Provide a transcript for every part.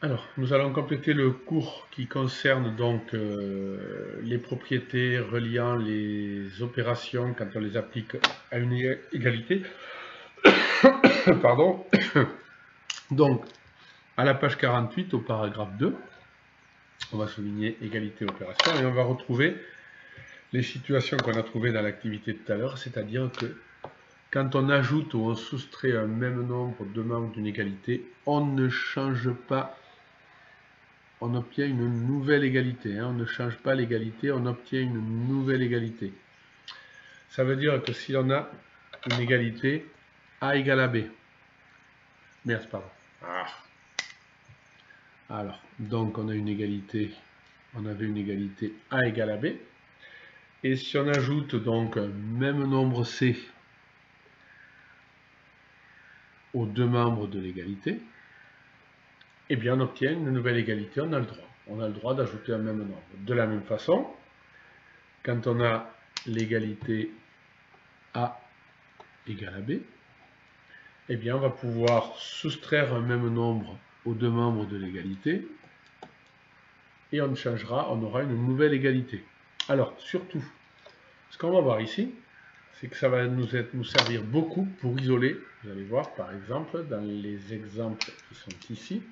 Alors, nous allons compléter le cours qui concerne donc les propriétés reliant les opérations quand on les applique à une égalité. Pardon. Donc, à la page 48, au paragraphe 2, on va souligner égalité opération et on va retrouver les situations qu'on a trouvées dans l'activité de tout à l'heure, c'est-à-dire que quand on ajoute ou on soustrait un même nombre de membres d'une égalité, on ne change pas. On obtient une nouvelle égalité. On ne change pas l'égalité, on obtient une nouvelle égalité. Ça veut dire que si on a une égalité A égale à B. Merde, pardon. Alors, donc on a une égalité, on avait une égalité A égale à B. Et si on ajoute donc un même nombre C aux deux membres de l'égalité, eh bien on obtient une nouvelle égalité, on a le droit. On a le droit d'ajouter un même nombre. De la même façon, quand on a l'égalité A égale à B, eh bien on va pouvoir soustraire un même nombre aux deux membres de l'égalité et on changera, on aura une nouvelle égalité. Alors surtout, ce qu'on va voir ici, c'est que ça va nous servir beaucoup pour isoler. Vous allez voir par exemple dans les exemples qui sont ici,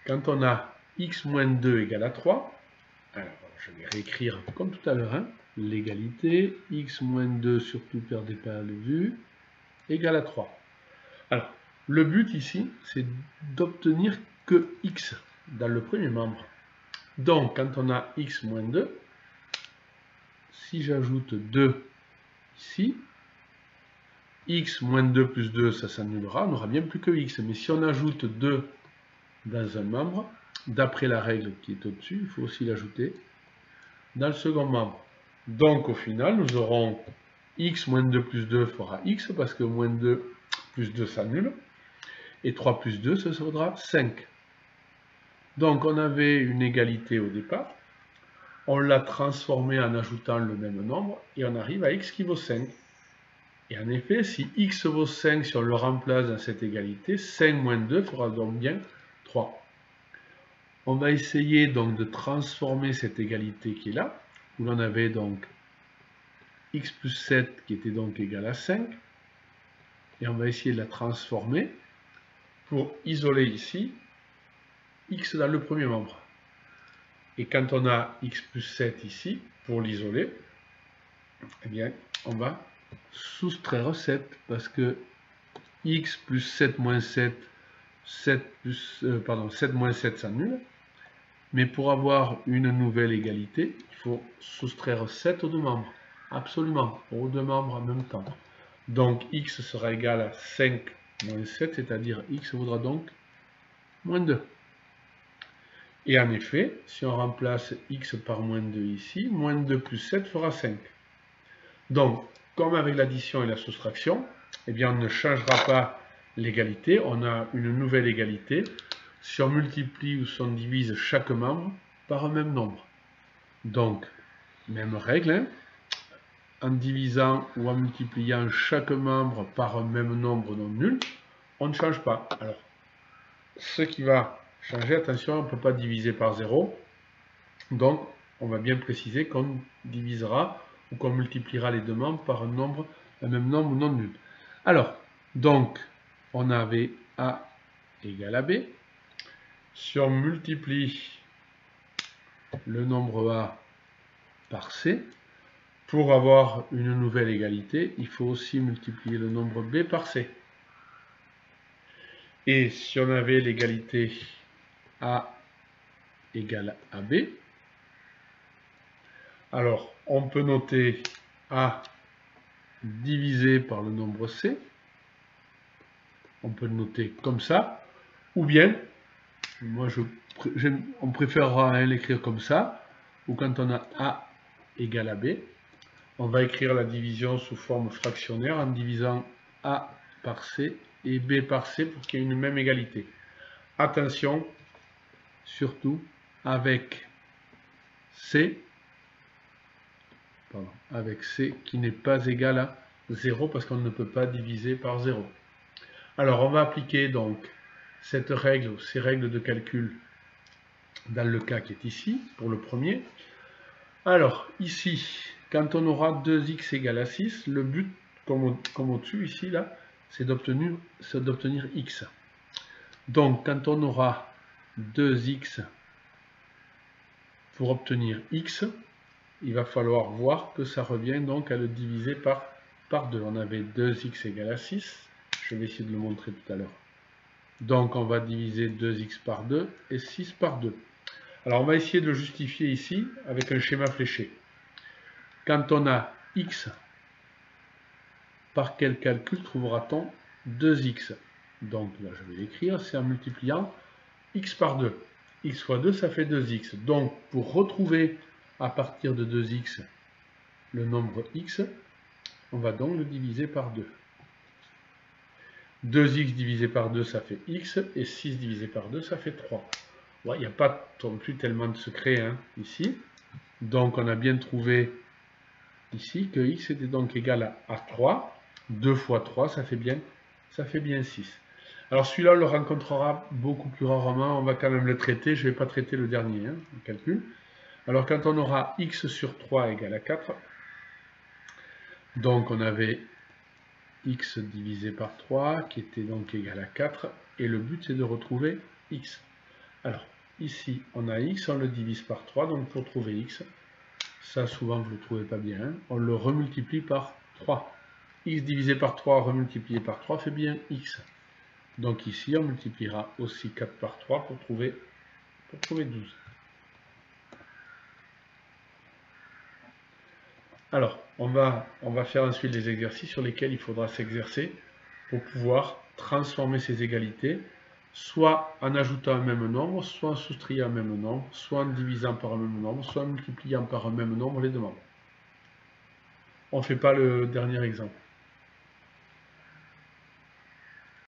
quand on a x moins 2 égale à 3, alors je vais réécrire comme tout à l'heure, hein, l'égalité x moins 2, surtout perdez pas le vue, égale à 3. Alors, le but ici, c'est d'obtenir que x dans le premier membre. Donc, quand on a x moins 2, si j'ajoute 2 ici, x moins 2 plus 2, ça s'annulera, on n'aura bien plus que x. Mais si on ajoute 2 dans un membre, d'après la règle qui est au-dessus, il faut aussi l'ajouter dans le second membre. Donc, au final, nous aurons x moins 2 plus 2 fera x, parce que moins 2 plus 2 s'annule. Et 3 plus 2, ça sera 5. Donc on avait une égalité au départ, on l'a transformée en ajoutant le même nombre, et on arrive à x qui vaut 5. Et en effet, si x vaut 5, si on le remplace dans cette égalité, 5 moins 2 fera donc bien 3. On va essayer donc de transformer cette égalité qui est là, où l'on avait donc x plus 7 qui était donc égal à 5, et on va essayer de la transformer pour isoler ici x dans le premier membre. Et quand on a x plus 7 ici, pour l'isoler, eh bien, on va soustraire 7, parce que x plus 7 moins 7, 7 moins 7 s'annule. Mais pour avoir une nouvelle égalité, il faut soustraire 7 aux deux membres. Absolument, aux deux membres en même temps. Donc x sera égal à 5 moins 7, c'est-à-dire x vaudra donc moins 2. Et en effet, si on remplace x par moins 2 ici, moins 2 plus 7 fera 5. Donc, comme avec l'addition et la soustraction, eh bien, on ne changera pas l'égalité, on a une nouvelle égalité si on multiplie ou si on divise chaque membre par un même nombre. Donc, même règle, hein, en divisant ou en multipliant chaque membre par un même nombre non nul, on ne change pas. Alors, ce qui va changer, attention, on ne peut pas diviser par 0, donc on va bien préciser qu'on divisera ou qu'on multipliera les deux membres par un même nombre non nul. Alors, donc, on avait A égale à B. Si on multiplie le nombre A par C, pour avoir une nouvelle égalité, il faut aussi multiplier le nombre B par C. Et si on avait l'égalité A égale à B, alors on peut noter A divisé par le nombre C, on peut le noter comme ça, ou bien, on préférera l'écrire comme ça, ou quand on a A égale à B, on va écrire la division sous forme fractionnaire en divisant A par C et B par C pour qu'il y ait une même égalité. Attention, surtout avec C qui n'est pas égal à 0 parce qu'on ne peut pas diviser par 0. Alors on va appliquer donc cette règle, ces règles de calcul dans le cas qui est ici, pour le premier. Alors, ici, quand on aura 2x égale à 6, le but, comme au-dessus, ici, là, c'est d'obtenir x. Donc, quand on aura 2x pour obtenir x, il va falloir voir que ça revient donc à le diviser par 2. On avait 2x égale à 6. Je vais essayer de le montrer tout à l'heure. Donc, on va diviser 2x par 2 et 6 par 2. Alors, on va essayer de le justifier ici avec un schéma fléché. Quand on a x, par quel calcul trouvera-t-on 2x? Donc, là, je vais l'écrire, c'est en multipliant x par 2. X fois 2, ça fait 2x. Donc, pour retrouver à partir de 2x le nombre x, on va donc le diviser par 2. 2x divisé par 2, ça fait x, et 6 divisé par 2, ça fait 3. Il n'y a pas non plus tellement de secret hein, ici. Donc, on a bien trouvé ici que x était donc égal à 3. 2 fois 3, ça fait bien 6. Alors celui-là, on le rencontrera beaucoup plus rarement. On va quand même le traiter. Je ne vais pas traiter le dernier, le calcul. Alors quand on aura x sur 3 égale à 4, donc on avait x divisé par 3 qui était donc égal à 4. Et le but, c'est de retrouver x. Alors ici, on a x, on le divise par 3. Donc pour trouver x, ça souvent vous ne le trouvez pas bien, on le remultiplie par 3. X divisé par 3 remultiplié par 3 fait bien x. Donc ici, on multipliera aussi 4 par 3 pour trouver 12. Alors, on va faire ensuite des exercices sur lesquels il faudra s'exercer pour pouvoir transformer ces égalités, soit en ajoutant un même nombre, soit en soustrayant un même nombre, soit en divisant par un même nombre, soit en multipliant par un même nombre les deux nombres. On ne fait pas le dernier exemple.